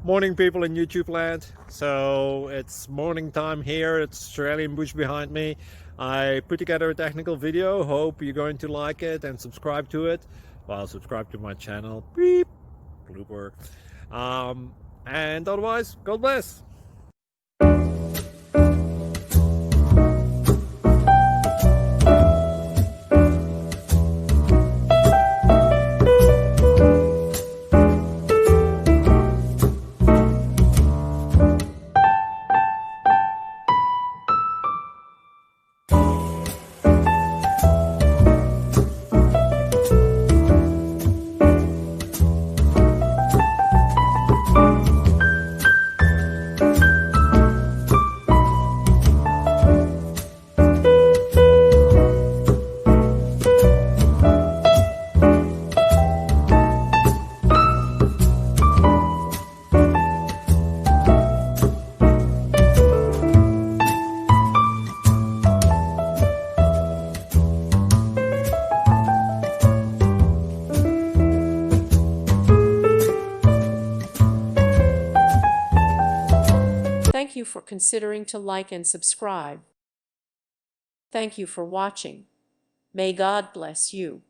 Morning, people in YouTube land. So it's morning time here. It's Australian bush behind me. I put together a technical video. Hope you're going to like it and subscribe to it. Well, subscribe to my channel. Beep. Blooper. And otherwise, God bless. Thank you for considering to like and subscribe. Thank you for watching. May God bless you.